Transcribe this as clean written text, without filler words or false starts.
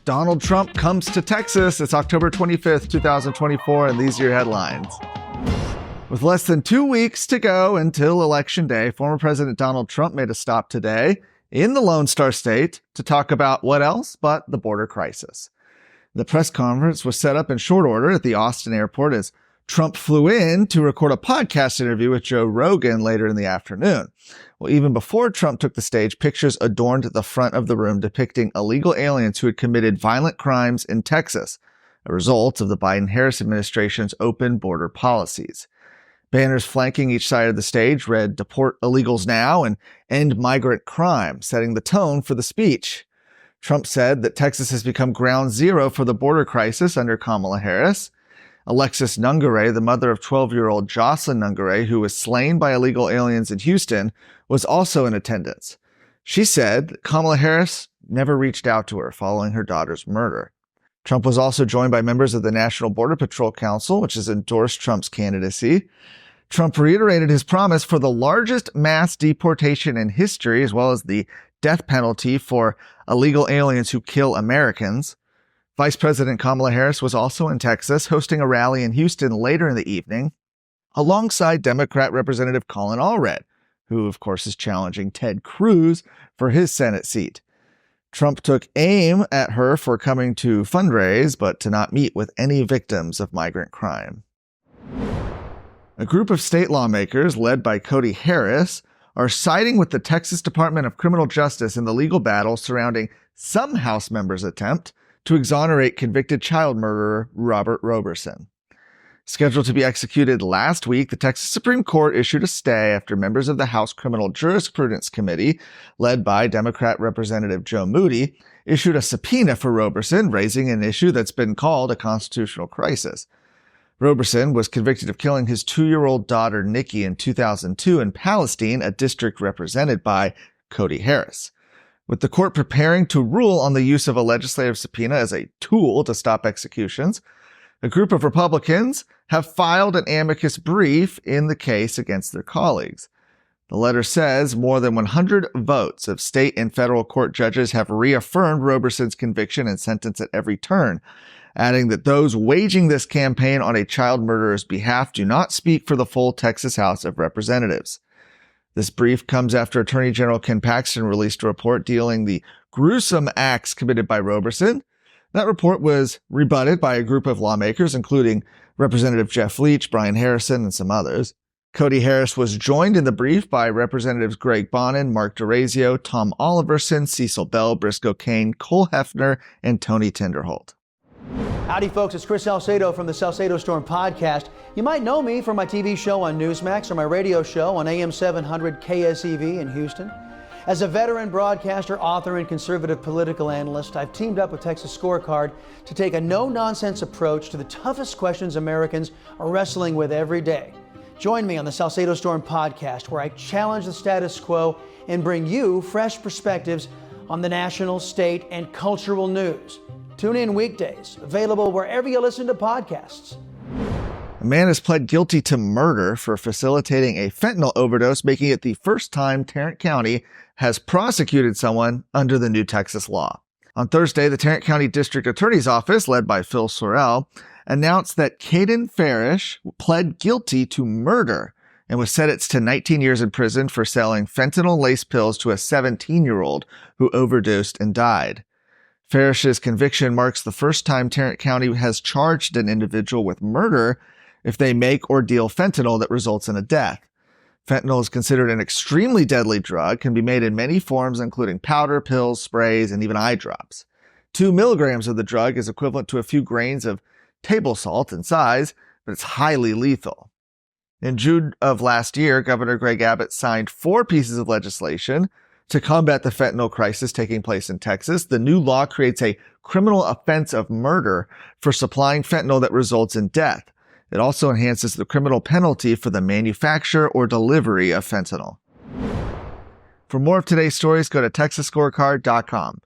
Donald Trump comes to Texas. It's October 25th, 2024, and these are your headlines. With less than 2 weeks to go until Election Day, former President Donald Trump made a stop today in the Lone Star State to talk about what else but the border crisis. The press conference was set up in short order at the Austin airport as Trump flew in to record a podcast interview with Joe Rogan later in the afternoon. Well, even before Trump took the stage, pictures adorned the front of the room depicting illegal aliens who had committed violent crimes in Texas, a result of the Biden-Harris administration's open border policies. Banners flanking each side of the stage read "Deport illegals now" and "End migrant crime," setting the tone for the speech. Trump said that Texas has become ground zero for the border crisis under Kamala Harris. Alexis Nungaray, the mother of 12-year-old Jocelyn Nungaray, who was slain by illegal aliens in Houston, was also in attendance. She said that Kamala Harris never reached out to her following her daughter's murder. Trump was also joined by members of the National Border Patrol Council, which has endorsed Trump's candidacy. Trump reiterated his promise for the largest mass deportation in history, as well as the death penalty for illegal aliens who kill Americans. Vice President Kamala Harris was also in Texas, hosting a rally in Houston later in the evening, alongside Democrat Representative Colin Allred, who, of course, is challenging Ted Cruz for his Senate seat. Trump took aim at her for coming to fundraise, but to not meet with any victims of migrant crime. A group of state lawmakers, led by Cody Harris, are siding with the Texas Department of Criminal Justice in the legal battle surrounding some House members' attempt to exonerate convicted child murderer Robert Roberson. Scheduled to be executed last week, the Texas Supreme Court issued a stay after members of the House Criminal Jurisprudence Committee, led by Democrat Representative Joe Moody, issued a subpoena for Roberson, raising an issue that's been called a constitutional crisis. Roberson was convicted of killing his 2-year-old daughter Nikki in 2002 in Palestine, a district represented by Cody Harris. With the court preparing to rule on the use of a legislative subpoena as a tool to stop executions, a group of Republicans have filed an amicus brief in the case against their colleagues. The letter says more than 100 votes of state and federal court judges have reaffirmed Roberson's conviction and sentence at every turn, adding that those waging this campaign on a child murderer's behalf do not speak for the full Texas House of Representatives. This brief comes after Attorney General Ken Paxton released a report detailing the gruesome acts committed by Roberson. That report was rebutted by a group of lawmakers, including Representative Jeff Leach, Brian Harrison, and some others. Cody Harris was joined in the brief by Representatives Greg Bonin, Mark DeRazio, Tom Oliverson, Cecil Bell, Briscoe Cain, Cole Hefner, and Tony Tinderholt. Howdy, folks. It's Chris Salcedo from the Salcedo Storm podcast. You might know me from my TV show on Newsmax or my radio show on AM 700 KSEV in Houston. As a veteran broadcaster, author, and conservative political analyst, I've teamed up with Texas Scorecard to take a no-nonsense approach to the toughest questions Americans are wrestling with every day. Join me on the Salcedo Storm podcast, where I challenge the status quo and bring you fresh perspectives on the national, state, and cultural news. Tune in weekdays, available wherever you listen to podcasts. A man has pled guilty to murder for facilitating a fentanyl overdose, making it the first time Tarrant County has prosecuted someone under the new Texas law. On Thursday, the Tarrant County District Attorney's Office, led by Phil Sorrell, announced that Caden Farish pled guilty to murder and was sentenced to 19 years in prison for selling fentanyl-laced pills to a 17-year-old who overdosed and died. Farish's conviction marks the first time Tarrant County has charged an individual with murder if they make or deal fentanyl that results in a death. Fentanyl is considered an extremely deadly drug, can be made in many forms, including powder, pills, sprays, and even eye drops. 2 milligrams of the drug is equivalent to a few grains of table salt in size, but it's highly lethal. In June of last year, Governor Greg Abbott signed 4 pieces of legislation to combat the fentanyl crisis taking place in Texas. The new law creates a criminal offense of murder for supplying fentanyl that results in death. It also enhances the criminal penalty for the manufacture or delivery of fentanyl. For more of today's stories, go to TexasScorecard.com.